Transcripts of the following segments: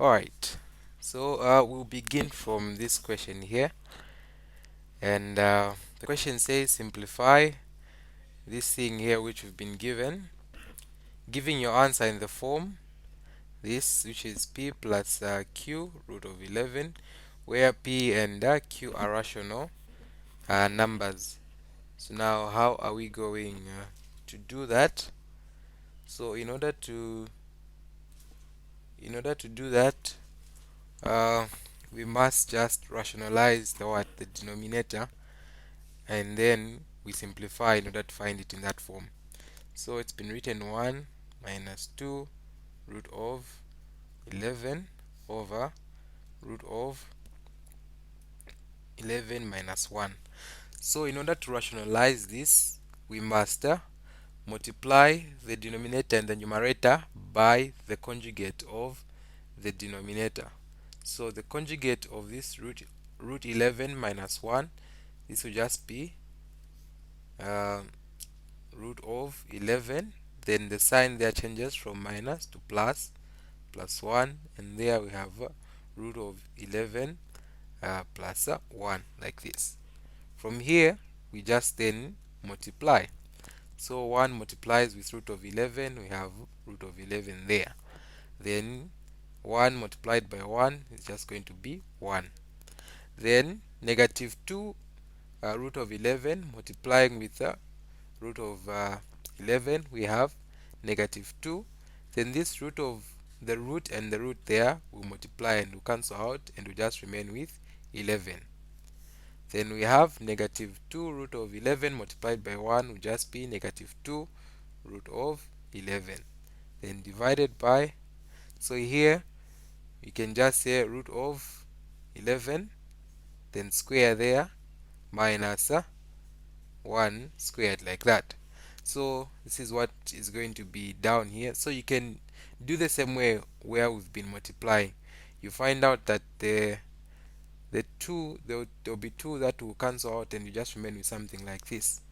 All right. So we'll begin from this question here, and the question says simplify this thing here which we've been given, giving your answer in the form this, which is p plus q root of 11, where p and q are rational numbers. So now, how are we going to do that? So in order to do that, uh, we must just rationalize the denominator, and then we simplify in order to find it in that form. So it's been written 1 minus 2 root of 11 over root of 11 minus 1. So in order to rationalize this, we must multiply the denominator and the numerator by the conjugate of the denominator. So the conjugate of this root 11 minus 1, this will just be uh, root of 11, then the sign there changes from minus to plus, plus 1, and there we have root of 11 plus 1, like this. From here we just then multiply. So 1 multiplies with root of 11, we have root of 11 there. Then 1 multiplied by 1 is just going to be 1. Then negative 2 root of 11 multiplying with root of 11, we have negative 2. Then this root of the root and the root there will multiply and will cancel out, and will just remain with 11. Then we have negative 2 root of 11 multiplied by 1 will just be negative 2 root of 11. Then divided by, so here you can just say root of 11, then square there, minus 1 squared, like that. So this is what is going to be down here. So you can do the same way where we've been multiplying. You find out that the two, there'll be two that will cancel out, and you just remain with something like this.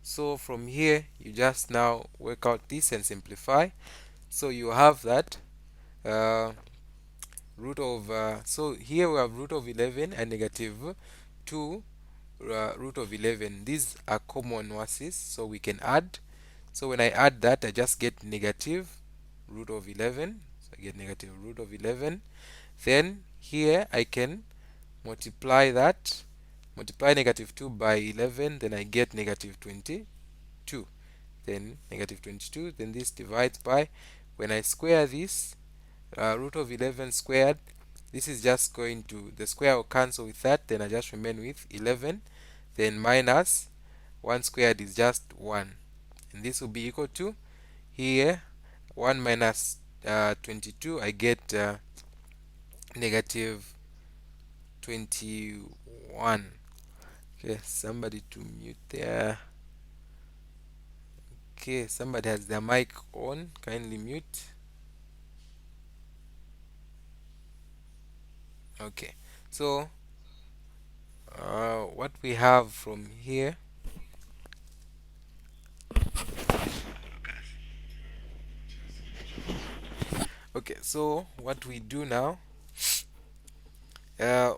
So from here you just now work out this and simplify. So you have that uh, root of so here we have root of 11 and negative 2 root of 11. These are common verses, so we can add. So when I add that, I just get negative root of 11. So I get negative root of 11. Then here I can multiply that, multiply negative 2 by 11, then I get negative 22. Then negative 22, then this divides by, when I square this, root of 11 squared, this is just going to, the square will cancel with that, then I just remain with 11, then minus 1 squared is just 1, and this will be equal to, here 1 minus 22, I get negative 21. Okay, somebody to mute there. Okay, somebody has their mic on, kindly mute. Okay, so what we have from here, okay, so what we do now, uh,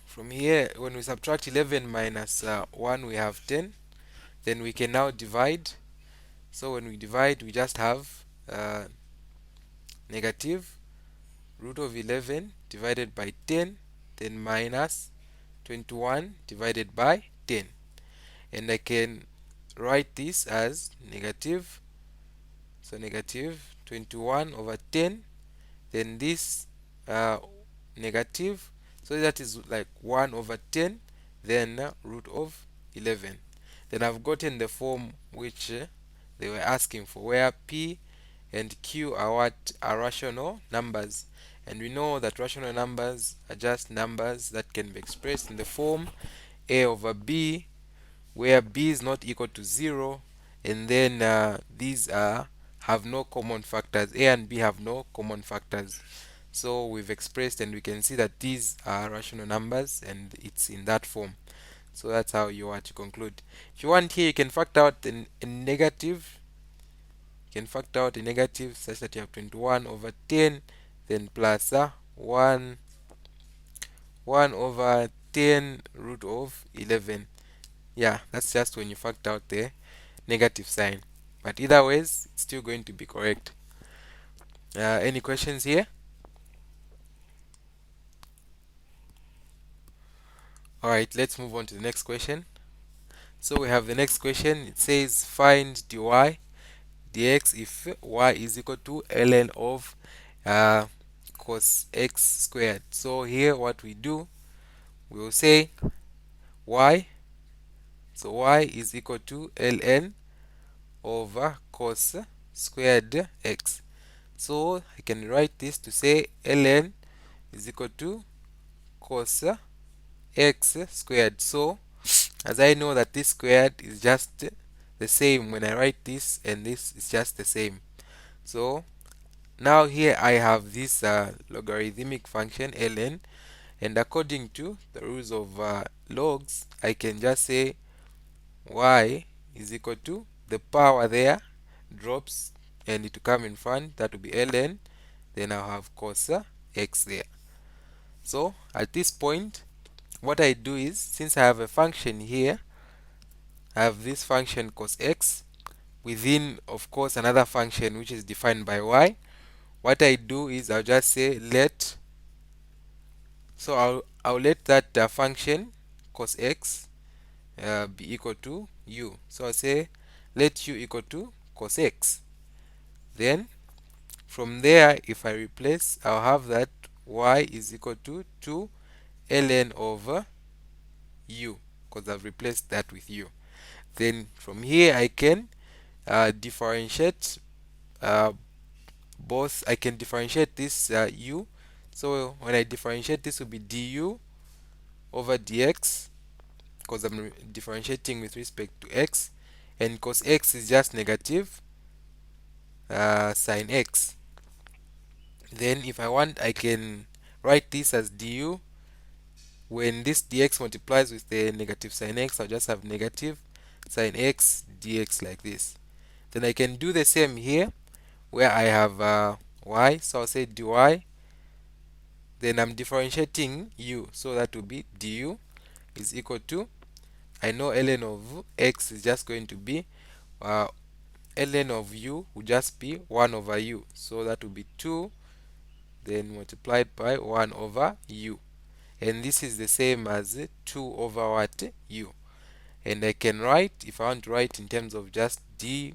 from here, when we subtract 11 minus 1, we have 10. Then we can now divide. So when we divide, we just have negative root of 11 divided by 10, then minus 21 divided by 10. And I can write this as negative, so negative 21 over 10, then this uh, negative, so that is like 1 over 10, then root of 11. Then I've gotten the form which they were asking for, where p and q are what are rational numbers, and we know that rational numbers are just numbers that can be expressed in the form a over b, where b is not equal to 0, and then these have no common factors. A and b have no common factors. So we've expressed, and we can see that these are rational numbers, and it's in that form. So that's how you want to conclude. If you want here, you can factor out a negative. You can factor out a negative such that you have 21 over 10, then plus 1 1 over 10 root of 11. Yeah, that's just when you factor out the negative sign, but either ways it's still going to be correct. Any questions here? All right, let's move on to the next question. So we have the next question. It says find dy dx if y is equal to ln of uh, cos x squared. So here what we do, we will say y, so y is equal to ln over cos squared x. So I can write this to say ln is equal to cos x squared. So as I know that this squared is just the same when I write this, and this is just the same. So now here I have this logarithmic function ln, and according to the rules of logs, I can just say y is equal to the power there drops and it will come in front, that will be ln, then I'll have cos x there. So at this point, what I do is, since I have a function here, I have this function cos x within, of course, another function which is defined by y. What I do is I'll just say let, so I'll let that function cos x be equal to u. So I'll say let u equal to cos x. Then from there, if I replace, I'll have that y is equal to 2 ln over u, because I've replaced that with u. Then from here I can differentiate both. I can differentiate this u. So when I differentiate, this will be du over dx, because I'm differentiating with respect to x, and cos x is just negative sine x. Then if I want, I can write this as du. When this dx multiplies with the negative sine x, I'll just have negative sine x dx like this. Then I can do the same here where I have y, so I'll say dy. Then I'm differentiating u, so that will be du is equal to, I know ln of x is just going to be ln of u will just be 1 over u, so that will be 2 then multiplied by 1 over u, and this is the same as 2 over what, u. And I can write, if I want to write in terms of just dy,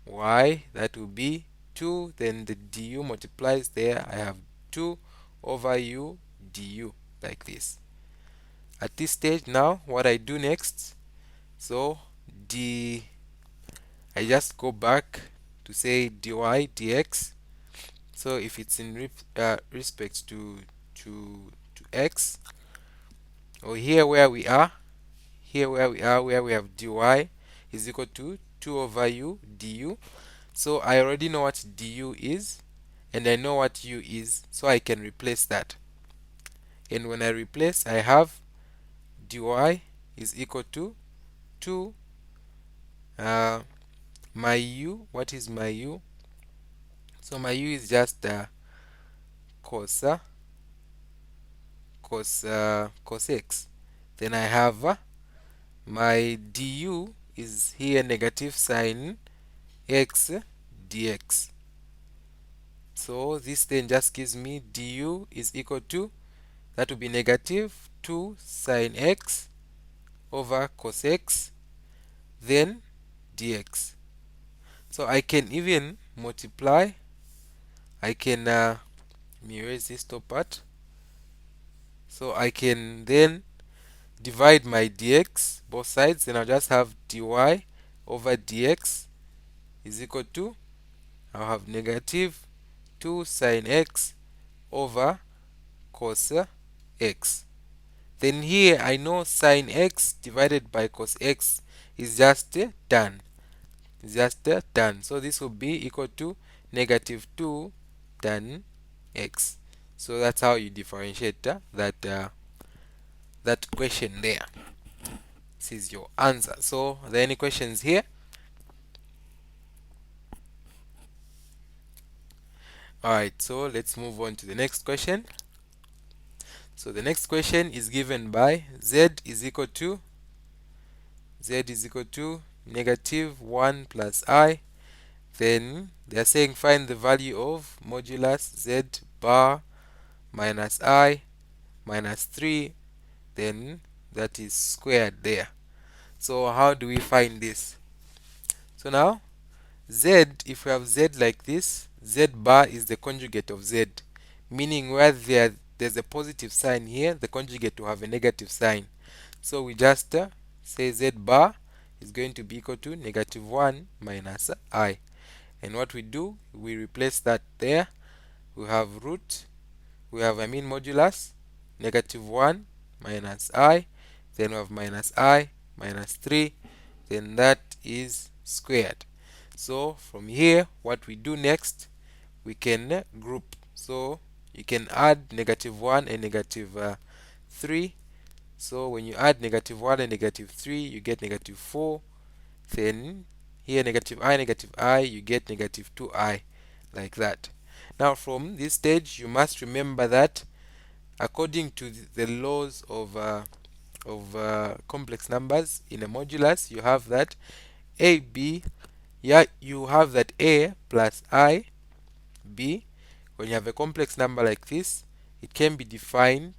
that will be 2, then the du multiplies there, I have 2 over u du, like this. At this stage now, what I do next, so I just go back to say dy dx. So if it's in respect to x, or here where we are, where we have dy is equal to 2 over u du. So I already know what du is, and I know what u is, so I can replace that. And when I replace, I have dy is equal to 2 my u. What is my u? So my u is just cos x. Then I have my du is here negative sine x dx. So this then just gives me du is equal to, that will be negative 2 sine x over cos x, then dx. So I can even multiply. I can let me erase this top part. So I can then divide my dx both sides, then I'll just have dy over dx is equal to, I'll have negative 2 sine x over cos x. Then here I know sine x divided by cos x is just tan. It's just tan. So this will be equal to negative 2 tan x. So that's how you differentiate that question there. This is your answer. So are there any questions here? Alright, so let's move on to the next question. So the next question is given by z is equal to negative 1 plus I. Then they are saying find the value of modulus z bar minus I minus 3, then that is squared there. So how do we find this? So now z, if we have z like this, z bar is the conjugate of z, meaning where there's a positive sign here, the conjugate will have a negative sign. So we just say z bar is going to be equal to negative 1 minus I. And what we do, we replace that there. We have root, we have modulus, negative 1 minus I, then we have minus I minus 3, then that is squared. So from here, what we do next, we can group. So you can add negative 1 and negative 3. So when you add negative 1 and negative 3, you get negative 4. Then here negative I, you get negative 2I, like that. Now from this stage, you must remember that according to the laws of complex numbers in a modulus, you have that AB, yeah, you have that A plus I, B. When you have a complex number like this, it can be defined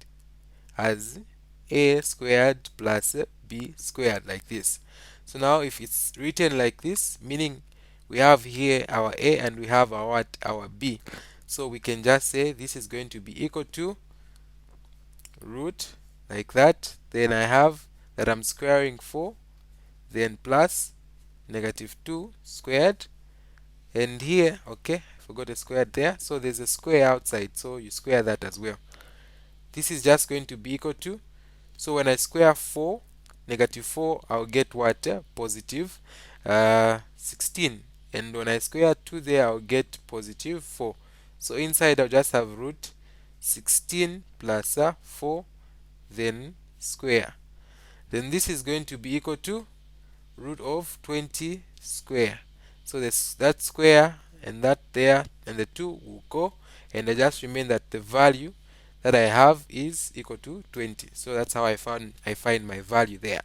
as A squared plus B squared, like this. So now if it's written like this, meaning we have here our A and we have our B. So we can just say this is going to be equal to root, like that. Then I have that I'm squaring 4, then plus negative 2 squared. And here, okay, I forgot a squared there. So there's a square outside, so you square that as well. This is just going to be equal to, so when I square 4, negative 4, I'll get what? Positive 16. And when I square 2 there, I'll get positive 4. So inside I'll just have root 16 plus 4, then square. Then this is going to be equal to root of 20 square. So that square and that there and the 2 will go, and I just remain that the value that I have is equal to 20. So that's how I find my value there.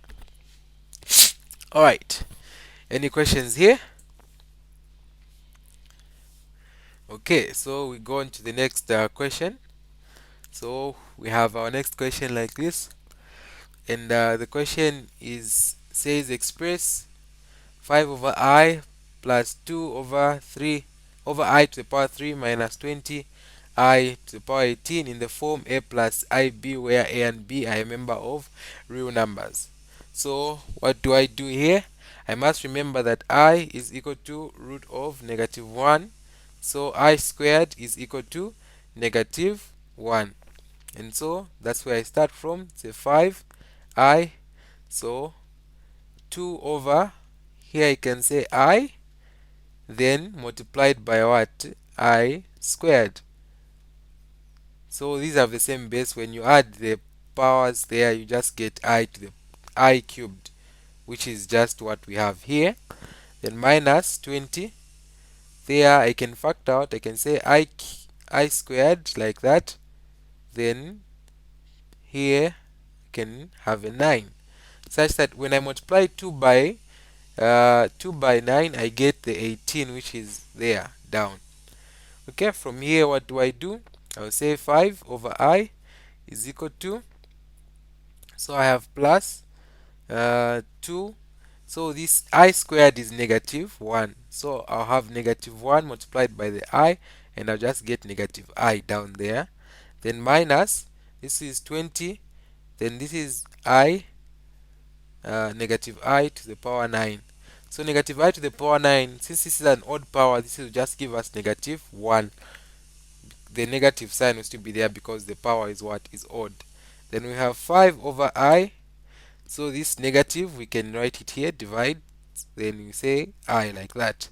Alright, any questions here? Okay, so we go on to the next question. So we have our next question like this, and the question says express 5 over I plus 2 over 3 over I to the power 3 minus 20 I to the power 18 in the form a plus ib, where a and b are a member of real numbers. So what do I do here? I must remember that I is equal to root of negative 1. So I squared is equal to negative 1. And so that's where I start from. Say 5I. So 2 over, here I can say I, then multiplied by what? I squared. So these have the same base. When you add the powers there, you just get I to the I cubed, which is just what we have here. Then minus 20. There I can factor out. I can say I squared, like that. Then here I can have a 9, such that when I multiply 2 by 9, I get the 18, which is there down. Okay, from here what do? I'll say 5 over I is equal to, so I have plus 2. So this I squared is negative 1. So I'll have negative 1 multiplied by the I, and I'll just get negative I down there. Then minus, this is 20. Then this is I, negative I to the power 9. So negative I to the power 9, since this is an odd power, this will just give us negative 1. The negative sign will still be there because the power is what? Is odd. Then we have 5 over I. So this negative, we can write it here, divide. Then we say I, like that.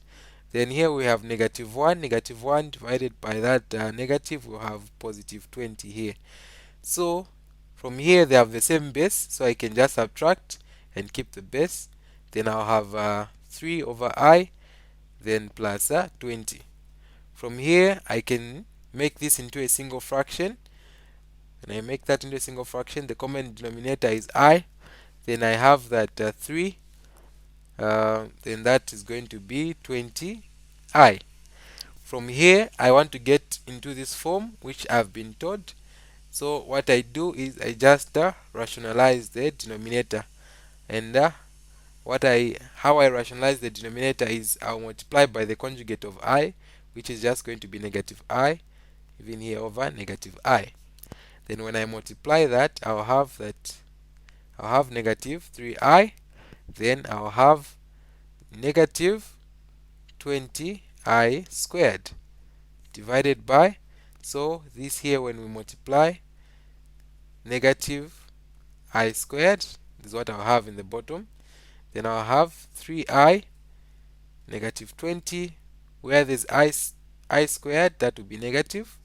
Then here we have negative 1. Negative 1 divided by that negative, we'll have positive 20 here. So from here they have the same base, so I can just subtract and keep the base. Then I'll have 3 over I, then plus 20. From here I can make this into a single fraction. When I make that into a single fraction, the common denominator is I. Then I have that 3, then that is going to be 20i. From here I want to get into this form which I've been taught. So what I do is I just rationalize the denominator, and how I rationalize the denominator is I'll multiply by the conjugate of I, which is just going to be negative I, even here over negative I. Then when I multiply that, I'll have negative 3i, then I'll have negative 20i squared divided by, so this here when we multiply negative I squared, this is what I'll have in the bottom. Then I'll have 3i negative 20, where there's I squared, that will be negative.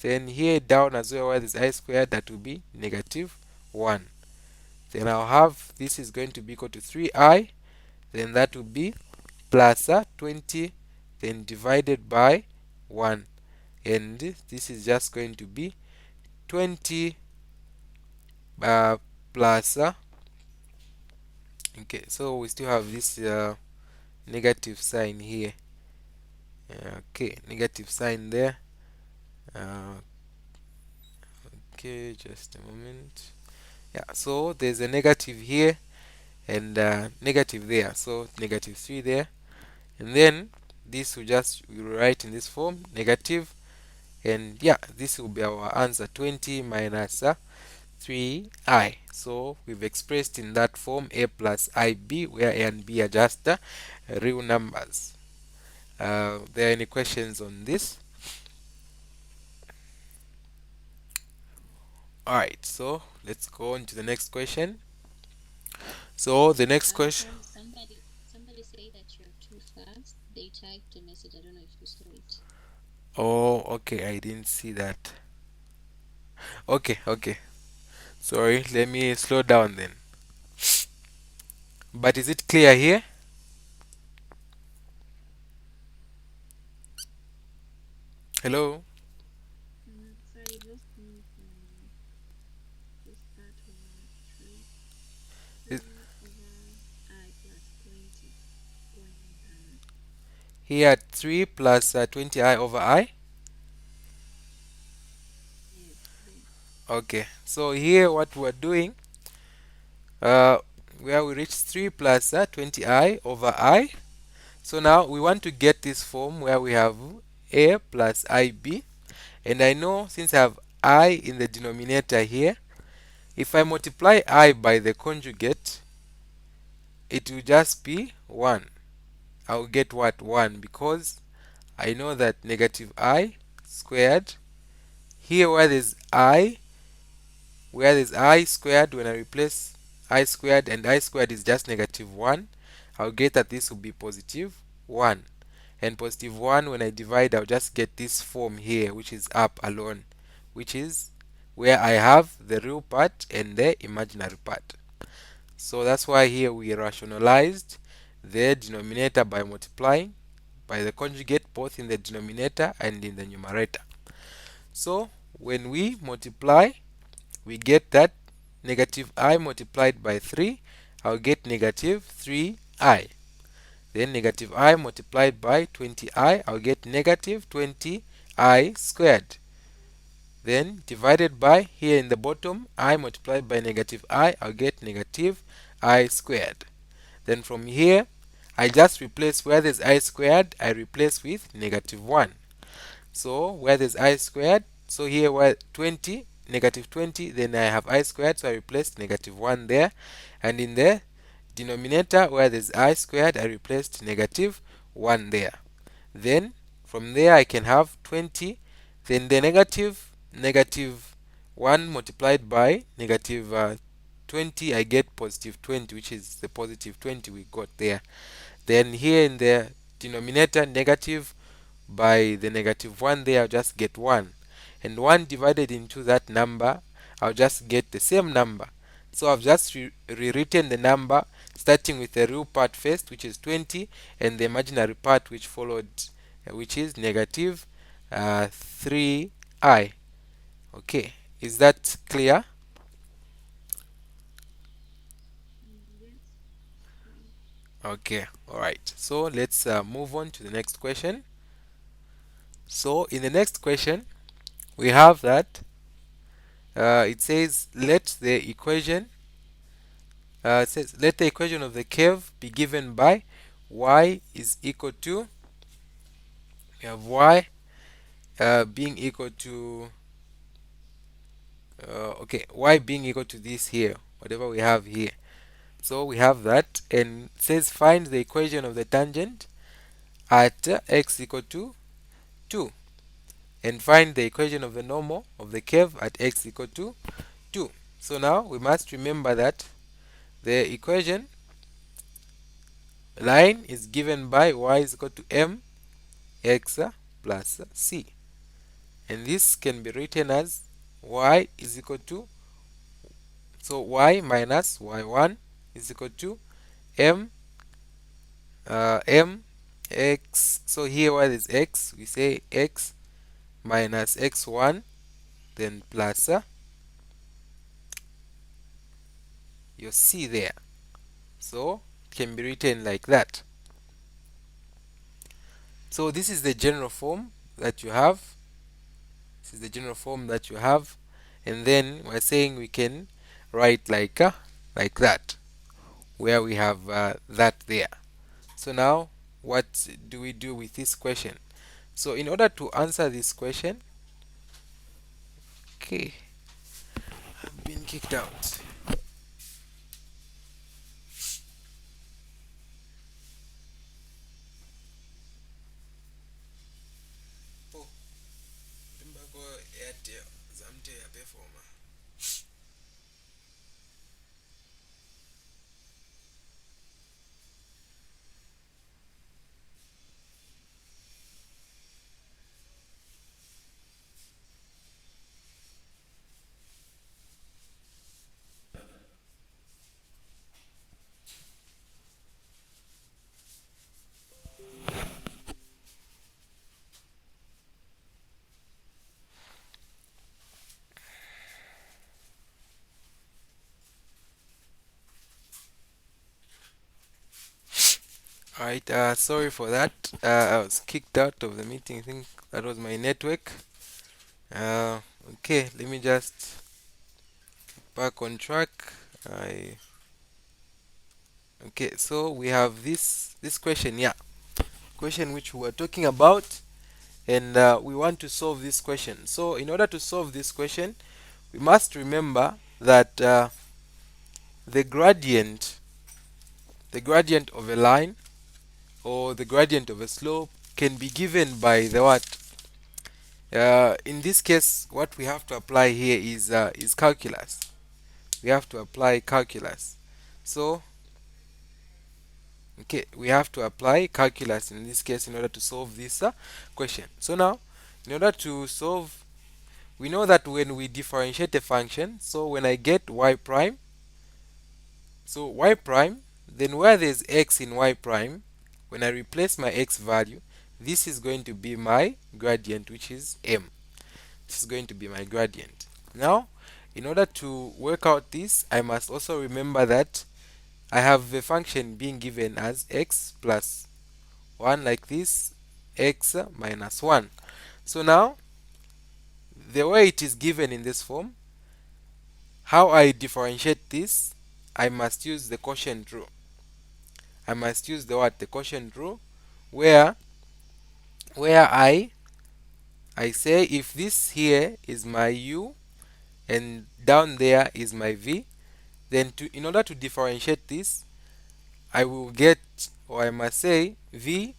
Then here down as well, where there's I squared, that will be negative 1. Then I'll have, this is going to be equal to 3i, then that will be plus 20, then divided by 1. And this is just going to be 20 plus, okay, so we still have this negative sign here. Okay, negative sign there. Okay, just a moment. Yeah, so there's a negative here and negative there, so negative 3 there, and then this we will write in this form negative, and yeah, this will be our answer, 20 minus 3i. So we've expressed in that form a plus ib, where a and b are just real numbers. There are any questions on this? Alright, so let's go on to the next question. So the next question. Somebody say that you're too fast. They typed a message. I don't know if you saw it. Oh, okay, I didn't see that. Okay. Sorry, let me slow down then. But is it clear here? Hello? Sorry, lost me from the start over 3, Is- 3 over I plus 20 going Here 3 plus 20i over I. yes, then Okay, so here what we're doing, uh, where we reach 3 plus 20i over I. So now we want to get this form where we have a plus ib, and I know since I have I in the denominator here, if I multiply I by the conjugate, it will just be 1. I'll get what? 1, because I know that negative I squared, here where there's I squared, when I replace I squared, and I squared is just negative 1, I'll get that this will be positive 1. And positive 1, when I divide, I'll just get this form here, which is up alone, which is where I have the real part and the imaginary part. So that's why here we rationalized the denominator by multiplying by the conjugate both in the denominator and in the numerator. So when we multiply, we get that negative I multiplied by 3, I'll get negative 3i. Then negative I multiplied by 20i, I'll get negative 20i squared. Then divided by, here in the bottom, I multiplied by negative I'll get negative I squared. Then from here, I just replace where there's I squared, I replace with negative 1. So where there's I squared, so here where 20, negative 20, then I have I squared, so I replaced negative 1 there. And in the denominator, where there's I squared, I replaced negative 1 there. Then from there I can have 20, then the negative 1 multiplied by negative 20, I get positive 20, which is the positive 20 we got there. Then here in the denominator, negative by the negative 1 there, I'll just get 1. And 1 divided into that number, I'll just get the same number. So I've just rewritten the number starting with the real part first, which is 20, and the imaginary part which followed, which is negative 3i. Okay, is that clear? Yes. Fine. Okay, all right. So let's move on to the next question. So in the next question, we have that it says let the equation of the curve be given by y is equal to, we have y being equal to okay, y being equal to this here, whatever we have here. So we have that, and it says find the equation of the tangent at x equal to 2, and find the equation of the normal of the curve at x equal to 2. So now we must remember that the equation line is given by y is equal to m x plus c, and this can be written as y is equal to, so y minus y1 is equal to m m x, so here what is x, we say x minus x1, then plus your c there. So it can be written like that. So this is the general form that you have. This is the general form that you have, and then we're saying we can write like that, where we have that there. So now what do we do with this question? So in order to answer this question, okay, I've been kicked out. Oh, Limbago Airtel, Zamte Performer. Alright, sorry for that. I was kicked out of the meeting. I think that was my network. Uh, okay, let me just back on track. I Okay, so we have this question, yeah, question which we were talking about, and we want to solve this question. So in order to solve this question, we must remember that the gradient the gradient of a line, or the gradient of a slope, can be given by the what? In this case, what we have to apply here is calculus. We have to apply calculus. So okay, we have to apply calculus in this case in order to solve this question. So now, in order to solve, we know that when we differentiate a function, so when I get y prime, so y prime, then where there's x in y prime, when I replace my x value, this is going to be my gradient, which is m. This is going to be my gradient. Now, in order to work out this, I must also remember that I have a function being given as x plus 1, like this, x minus 1. So now, the way it is given in this form, how I differentiate this, I must use the quotient rule. I must use the what? The quotient rule, where I say if this here is my u and down there is my v, then in order to differentiate this, I will get, or I must say, v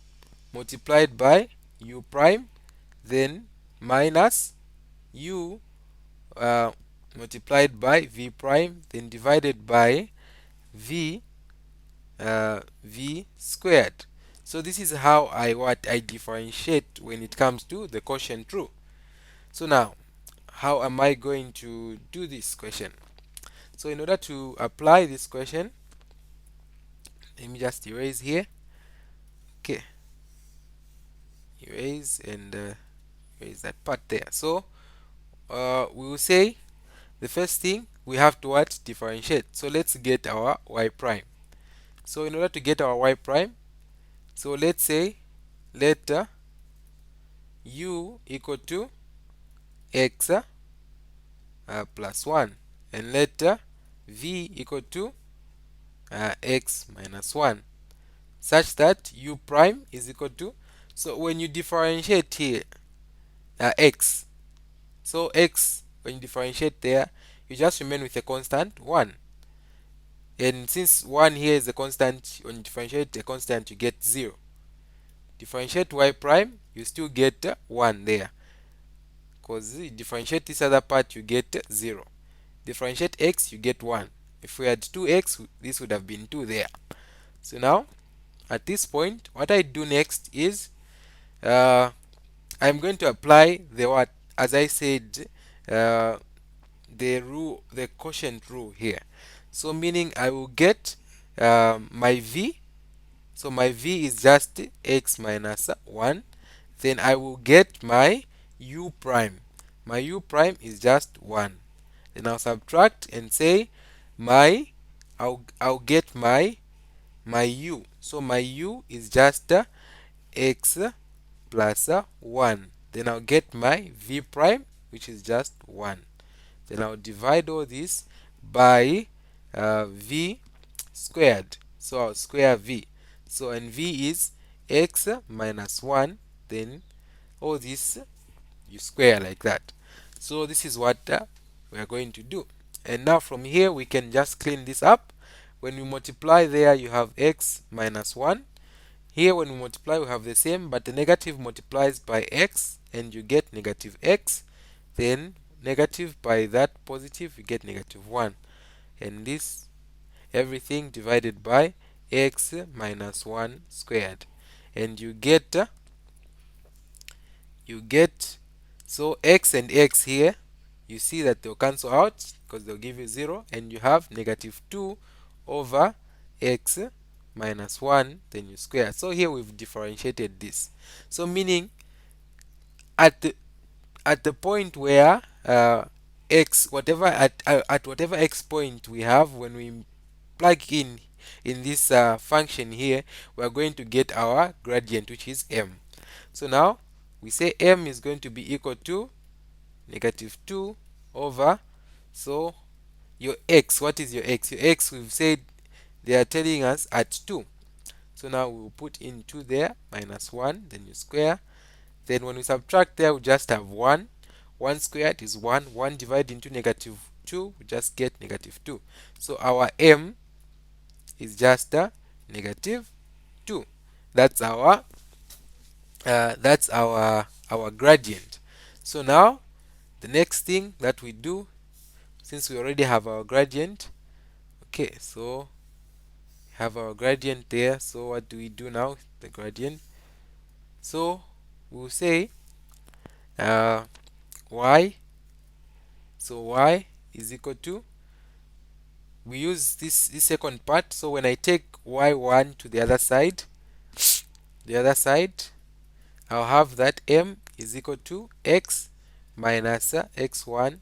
multiplied by u prime, then minus u multiplied by v prime, then divided by v v squared. So this is how I differentiate when it comes to the quotient rule. So now, how am I going to do this question? So in order to apply this question, let me just erase here. Okay, erase, and where is that part there? So we will say the first thing we have to what? Differentiate. So let's get our y prime. So in order to get our y prime, so let's say let u equal to x plus 1, and let v equal to x minus 1, such that u prime is equal to, so when you differentiate here x, so x, when you differentiate there, you just remain with a constant 1, and since 1 here is a constant, when you differentiate a constant you get 0. Differentiate y prime, you still get 1 there, because you differentiate this other part, you get 0. Differentiate x, you get 1. If we had 2x, this would have been 2 there. So now at this point, what I do next is I'm going to apply the what, as I said, uh, the quotient rule here. So meaning I will get my v. So my v is just x minus 1. Then I will get my u prime. My u prime is just 1. Then I'll subtract and say my I'll get my u. So my u is just x plus 1. Then I'll get my v prime, which is just 1. Then I'll divide all this by v squared. So I'll square v. So and v is x minus 1. Then all this you square like that. So this is what we are going to do. And now from here we can just clean this up. When we multiply there, you have x minus 1. Here when we multiply, we have the same, but the negative multiplies by x and you get negative x. Then negative by that positive, you get negative 1. And this, everything divided by x minus 1 squared. And you get, so x and x here, you see that they'll cancel out because they'll give you 0, and you have negative 2 over x minus 1, then you square. So here we've differentiated this. So meaning at the point where x, whatever at whatever x point we have, when we plug in this function here, we are going to get our gradient, which is m. So now we say m is going to be equal to negative 2 over, so your x, what is your x? Your x, we've said they are telling us at 2. So now we will put in 2 there, minus 1, then you square. Then when we subtract there, we just have 1. 1 squared is 1. 1 divided into negative 2, we just get negative 2. So our m is just negative 2. That's our gradient. So now the next thing that we do, since we already have our gradient, okay, so have our gradient there. So what do we do now? The gradient. So we'll say y. So y is equal to, we use this second part. So when I take y1 to the other side, I'll have that m is equal to x minus x1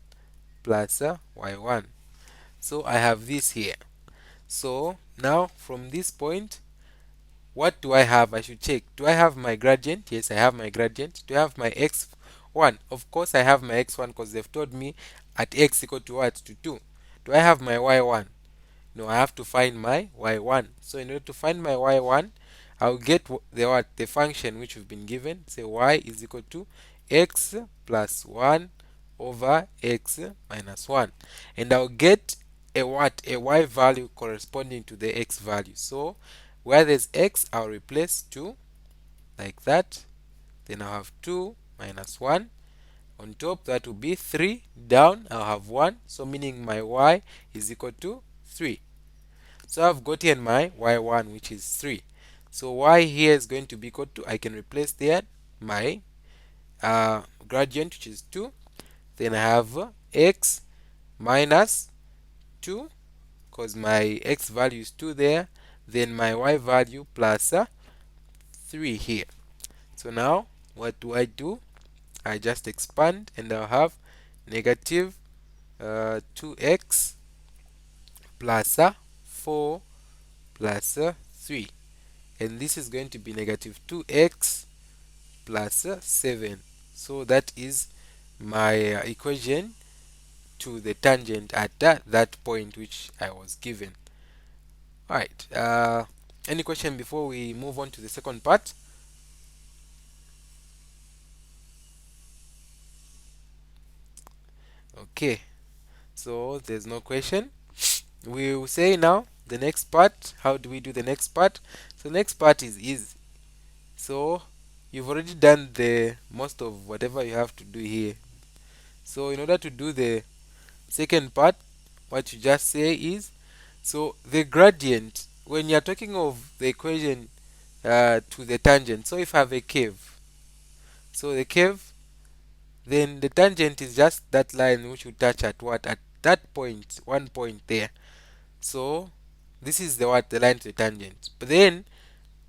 plus y1. So I have this here. So now from this point, what do I have? I should check. Do I have my gradient? Yes, I have my gradient. Do I have my x1? Of course I have my x1, because they've told me at x equal to what? To 2. Do I have my y1? No, I have to find my y1. So in order to find my y1, I'll get the function which we've been given. Say y is equal to x plus 1 over x minus 1. And I'll get a y value corresponding to the x value. So where there's x, I'll replace 2 like that. Then I'll have 2 minus 1. On top, that will be 3. Down, I'll have 1. So meaning my y is equal to 3. So I've gotten my y1, which is 3. So y here is going to be equal to, I can replace there my gradient, which is 2. Then I have x minus 2, because my x value is 2 there. Then my y value plus 3 here. So now what do I do? I just expand and I'll have negative 2x plus 4 plus 3, and this is going to be negative 2x plus 7. So that is my equation to the tangent at that point which I was given. Alright, any question before we move on to the second part? Okay, so there's no question. We will say now the next part. How do we do the next part? So next part is easy. So you've already done the most of whatever you have to do here. So in order to do the second part, what you just say is, so the gradient, when you're talking of the equation to the tangent, so if I have a curve, so the curve, then the tangent is just that line which will touch at what? At that point, one point there. So this is the what? The line to the tangent. But then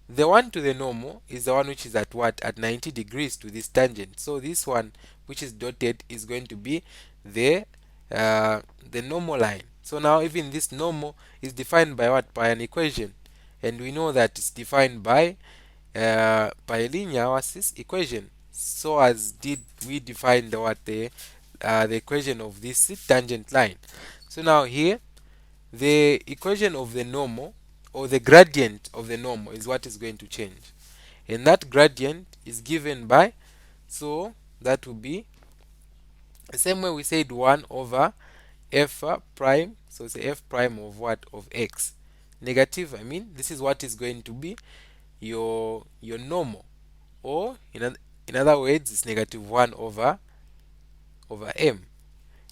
the one to the normal is the one which is at what? At 90 degrees to this tangent. So this one which is dotted is going to be the the normal line. So now even this normal is defined by what? By an equation, and we know that it's defined by linear equation. So as did we define the what? The equation of this tangent line. So now here the equation of the normal, or the gradient of the normal, is what is going to change, and that gradient is given by, so that will be the same way we said 1 over f prime. So it's f prime of what? Of x negative. I mean, this is what is going to be your normal, or in other words, it's negative 1 over m.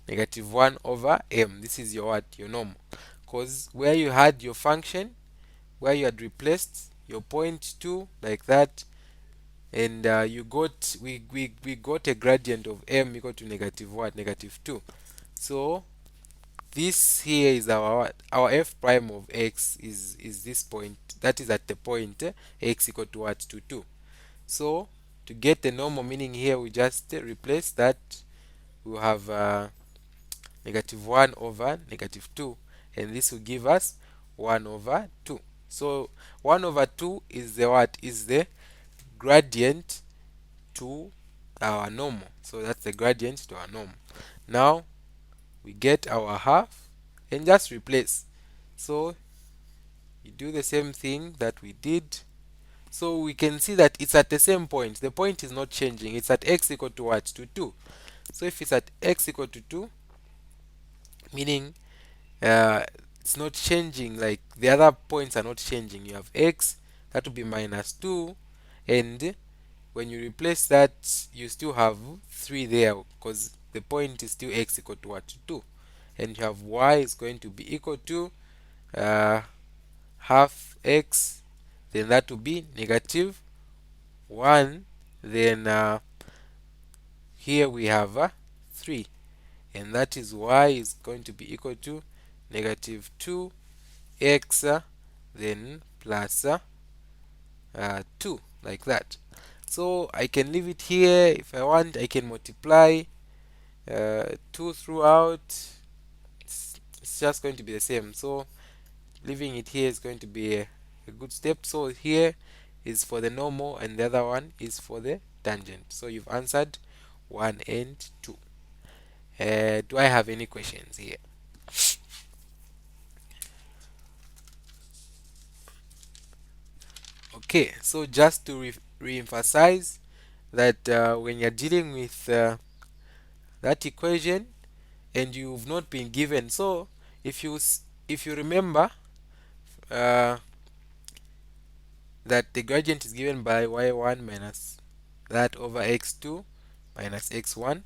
Negative 1 over m. This is your what? Your normal. Because where you had your function, where you had replaced your point 2 like that, and we got a gradient of m equal to negative what? Negative 2. So this here is our f prime of x is this point, that is at the point x equal to what? To 2. So to get the normal, meaning here we just replace that, we have negative 1 over negative 2, and this will give us 1 over 2. So 1 over 2 is the what? Is the gradient to our normal. So that's the gradient to our normal. Now we get our half and just replace. So you do the same thing that we did. So we can see that it's at the same point. The point is not changing. It's at x equal to what? To 2. So if it's at x equal to 2, meaning it's not changing, like the other points are not changing. You have x, that will be minus 2, and when you replace that, you still have 3 there, because the point is still x equal to what? 2. And you have y is going to be equal to half x, then that will be negative 1, then here we have 3, and that is y is going to be equal to negative 2x, then plus 2, like that. So I can leave it here. If I want, I can multiply 2 throughout. It's just going to be the same. So leaving it here is going to be a good step. So here is for the normal and the other one is for the tangent. So you've answered 1 and 2. Do I have any questions here? Okay, so just to re-emphasize that when you're dealing with that equation and you've not been given, so if you remember uh, that the gradient is given by y1 minus that over x2 minus x1.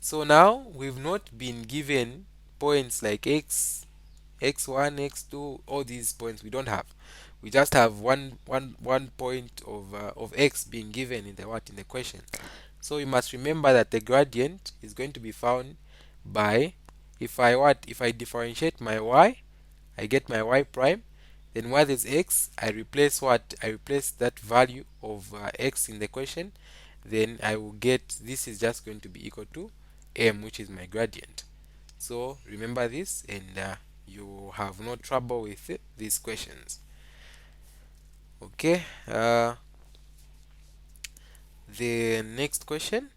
So now we've not been given points like x1, x2, all these points we don't have. We just have one point of x being given in the what? In the question. So you must remember that the gradient is going to be found by, if I differentiate my y, I get my y prime. Then where there's x, I replace what? I replace that value of x in the question. then I will get this is just going to be equal to m, which is my gradient. So remember this, and you have no trouble with these questions. Okay, the next question.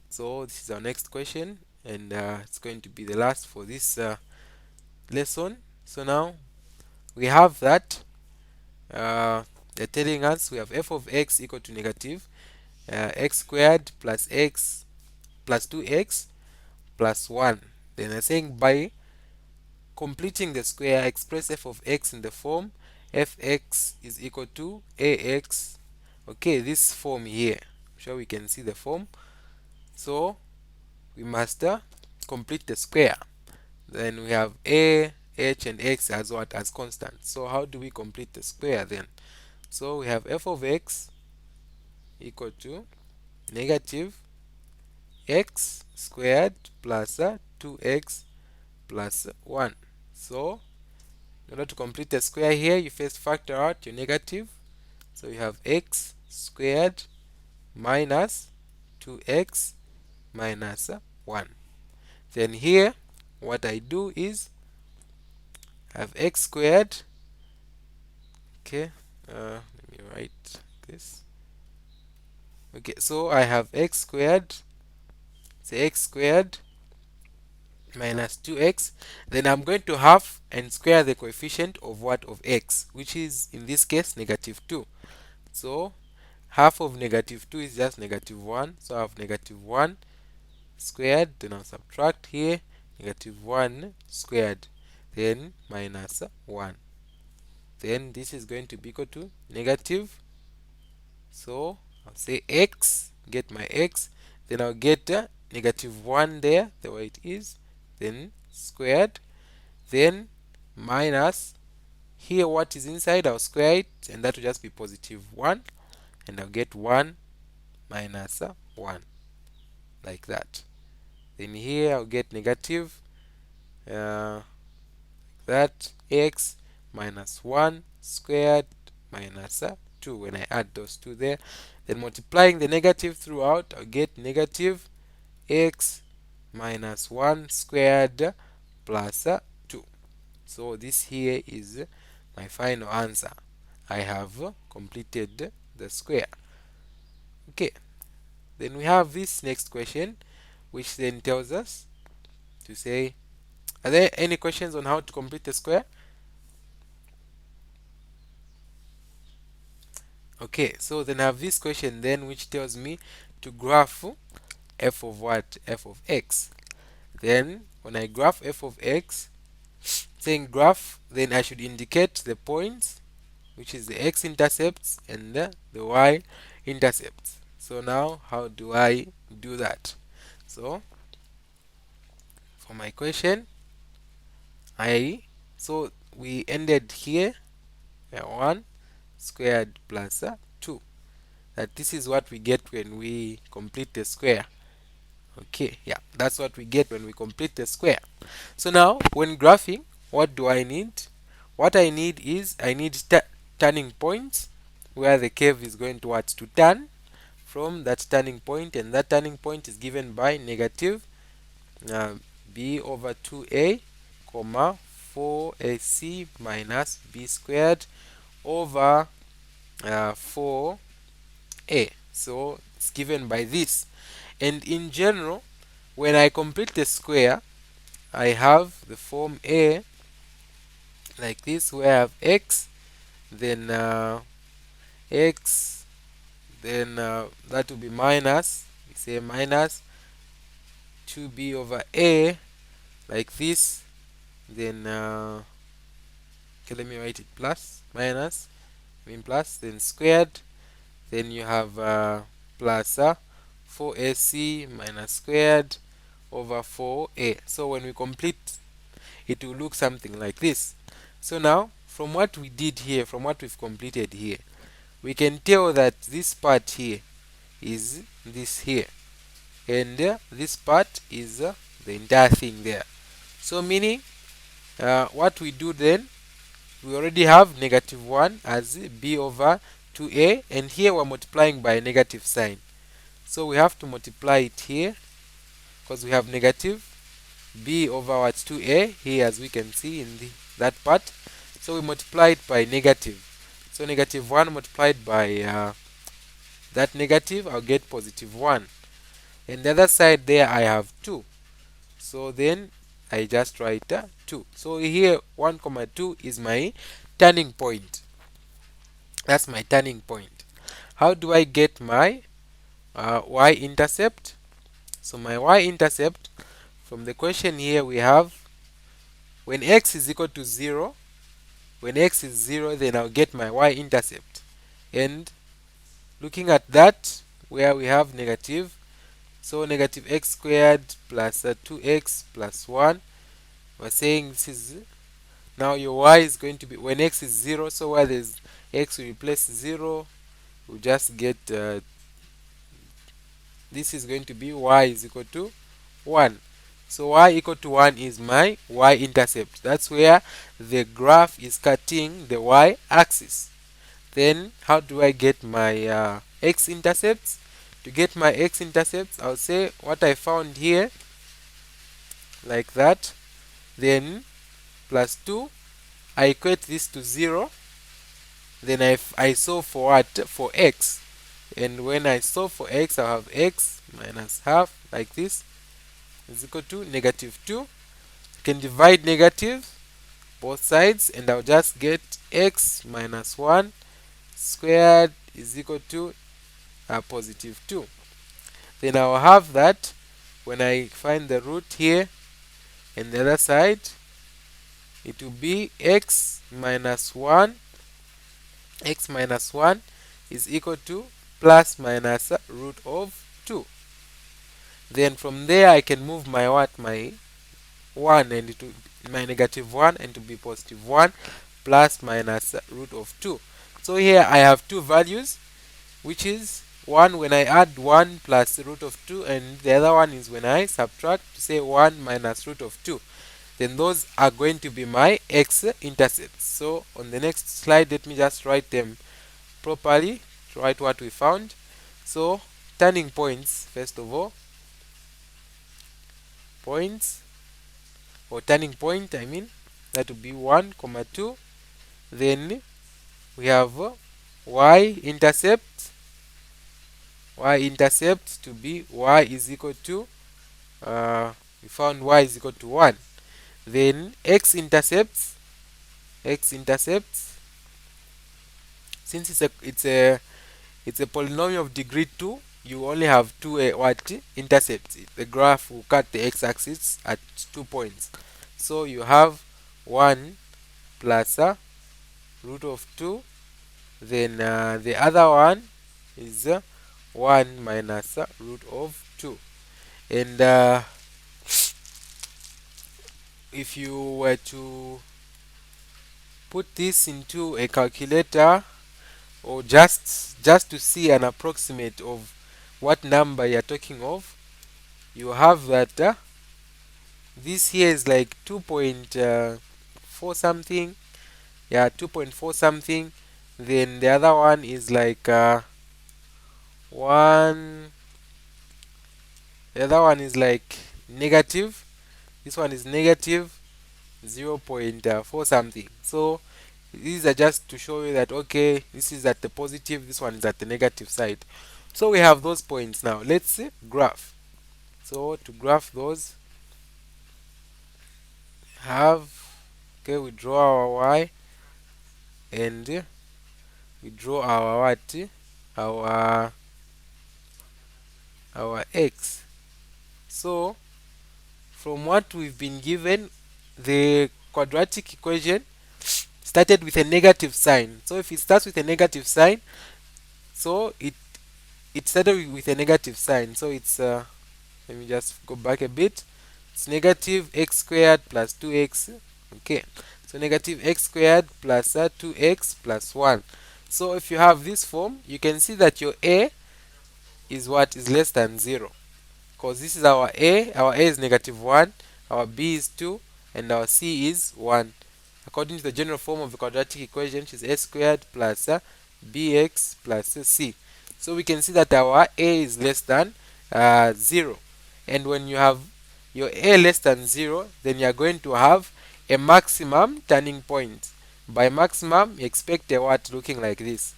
So this is our next question, and it's going to be the last for this lesson. So now we have that they're telling us we have f of x equal to negative x squared plus x plus 2x plus 1. Then they're saying by completing the square, express f of x in the form fx is equal to ax. Okay, this form here. I'm sure we can see the form. So we must complete the square. Then we have a, h, and x as what? As constant. So how do we complete the square then? So we have f of x equal to negative x squared plus 2x plus 1. So in order to complete the square here, you first factor out your negative. So you have x squared minus 2x minus 1. Then here, what I do is I have x squared. Okay, let me write this. Okay, so I have x squared. Say x squared minus 2x. Then I'm going to half and square the coefficient of what? Of x, which is in this case negative 2. So half of negative 2 is just negative 1. So I have negative 1 squared. Then I'll subtract here negative 1 squared. Then minus 1. Then this is going to be equal to negative. So I'll say x, get my x. Then I'll get negative 1 there, the way it is. Then squared. Then minus. Here what is inside, I'll square it, and that will just be positive 1. And I'll get 1 minus 1, like that. Then here I'll get negative that x minus 1 squared minus 2 when I add those two there. Then multiplying the negative throughout, I'll get negative x minus 1 squared plus 2. So this here is my final answer. I have completed the square. Okay, then we have this next question, which then tells us to say, are there any questions on how to complete the square? Okay, so then I have this question then which tells me to graph f of what? F of x. Then when I graph f of x, saying graph, then I should indicate the points, which is the x-intercepts and the y-intercepts. So now how do I do that? So for my question, so we ended here 1 squared plus 2. That this is what we get when we complete the square. Okay, yeah, that's what we get when we complete the square. So now when graphing, what do I need? What I need is I need turning points where the curve is going towards to turn from that turning point, and that turning point is given by negative b over 2a comma 4ac minus b squared over 4a. So it's given by this. And in general, when I complete the square, I have the form a like this, where I have x, then x, then that will be minus, we say minus 2b over a, like this. Then okay, let me write it plus, minus, plus, then squared. Then you have plus 4ac minus squared over 4a. So when we complete, it will look something like this. So now, from what we did here, from what we've completed here, we can tell that this part here is this here, and this part is the entire thing there. So meaning, what we do then, we already have negative 1 as b over 2a, and here we're multiplying by a negative sign. So we have to multiply it here because we have negative b over what 2a here, as we can see in that part. So we multiply it by negative. So negative 1 multiplied by that negative, I'll get positive 1. And the other side there I have 2. So then I just write 2. So here 1 comma 2 is my turning point. That's my turning point. How do I get my y-intercept? So my y-intercept from the question here, we have when x is equal to 0, when x is 0, then I'll get my y-intercept. And looking at that, where we have negative, so negative x squared plus 2x plus 1, we're saying this is, now your y is going to be, when x is 0, so where there's x, we replace 0, we just get, this is going to be y is equal to 1. So y equal to 1 is my y-intercept. That's where the graph is cutting the y-axis. Then how do I get my x-intercepts? To get my x-intercepts, I'll say what I found here, like that. Then plus 2, I equate this to 0. Then I solve for what? For x. And when I solve for x, I'll have x minus half, like this, is equal to negative 2. I can divide negative both sides, and I'll just get x minus 1 squared is equal to positive 2. Then I'll have that when I find the root here, and the other side, it will be x minus 1. X minus 1 is equal to plus minus root of 2. Then from there I can move my what? My 1 and it will, my negative 1, and to be positive 1 plus minus root of 2. So here I have two values, which is one when I add 1 plus root of 2, and the other one is when I subtract, to say 1 minus root of 2. Then those are going to be my x-intercepts. So on the next slide, let me just write them properly, to write what we found. So turning points, first of all, points, or turning point, I mean, that would be 1 comma 2. Then we have y-intercept to be y is equal to, we found y is equal to 1. Then x-intercepts, since it's a polynomial of degree 2, you only have two what intercepts. The graph will cut the x-axis at 2 points. So you have 1 plus root of 2. Then the other one is 1 minus root of 2. And if you were to put this into a calculator, or just to see an approximate of what number you're talking of, you have that this here is like 2.4 something. Yeah, 2.4 something. Then the other one is like 1. The other one is like negative. This one is negative 0.4 something. So these are just to show you that, okay, this is at the positive, this one is at the negative side. So we have those points. Now let's graph. So to graph those, okay, we draw our y, and we draw our what? Our x. So from what we've been given, the quadratic equation started with a negative sign. So if it starts with a negative sign, so it started with a negative sign. So it's let me just go back a bit. It's negative x squared plus 2x. Okay, so negative x squared plus 2x plus 1. So if you have this form, you can see that your a is what is less than 0, because this is our a. Our a is negative 1, our b is 2, and our c is 1. According to the general form of the quadratic equation, which is a squared plus bx plus c. So we can see that our a is less than 0, and when you have your a less than 0, then you are going to have a maximum turning point. By maximum, expect a what looking like this,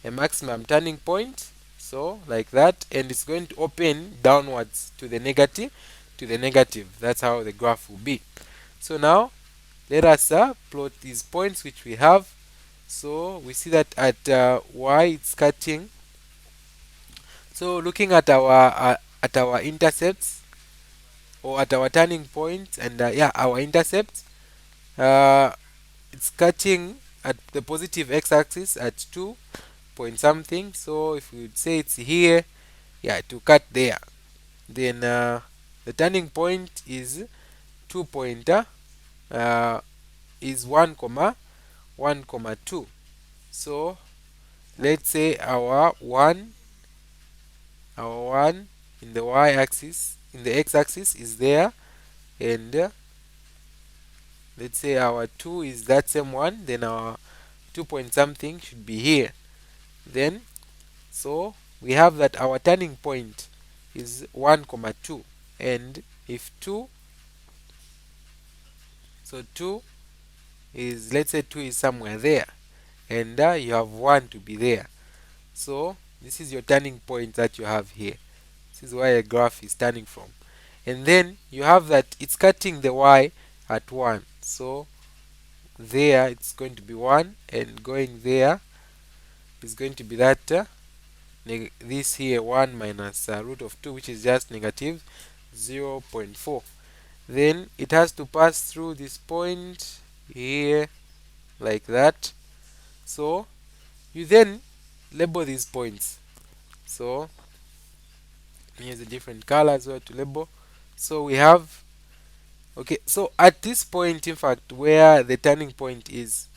a maximum turning point, so like that, and it's going to open downwards to the negative, that's how the graph will be. So now let us plot these points which we have. So we see that at y it's cutting. So looking at our intercepts, or at our turning points, and yeah, our intercepts, uh, it's cutting at the positive x-axis at 2 point something. So if we would say it's here, yeah, to cut there, then the turning point is 2 pointer, is 1 comma 1 comma 2. So let's say our one in the y-axis, in the x-axis is there, and let's say our 2 is that same one, then our 2 point something should be here. Then so we have that our turning point is 1 comma 2, and if 2, so 2 is, let's say 2 is somewhere there, and you have 1 to be there. So this is your turning point that you have here. This is where a graph is turning from. And then you have that it's cutting the y at 1. So there it's going to be 1, and going there is going to be that this here 1 minus root of 2, which is just negative 0.4. Then it has to pass through this point here like that. So you then label these points. So here's a different color as well to label. So we have, okay, so at this point, in fact, where the turning point is,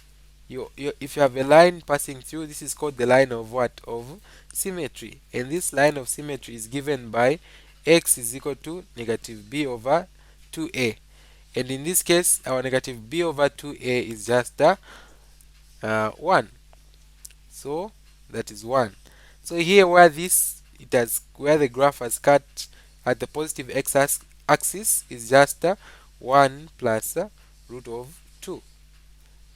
if you have a line passing through, this is called the line of what? Of symmetry. And this line of symmetry is given by x is equal to negative b over 2a. And in this case, our negative b over 2a is just 1. So that is 1. So here where where the graph has cut at the positive x-axis is just 1 plus root of 2.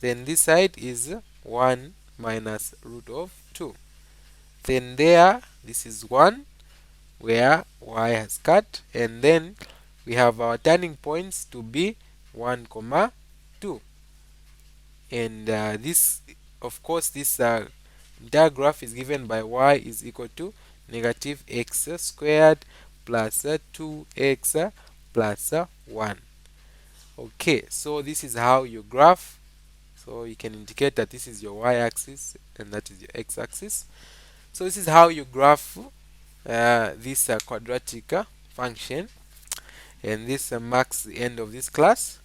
Then this side is 1 minus root of 2. Then there, this is 1 where y has cut, and then we have our turning points to be 1 comma 2. And this, of course, this entire graph is given by y is equal to negative x squared plus 2x plus 1. Okay, so this is how you graph. So you can indicate that this is your y-axis and that is your x-axis. So this is how you graph this quadratic function. And this marks the end of this class.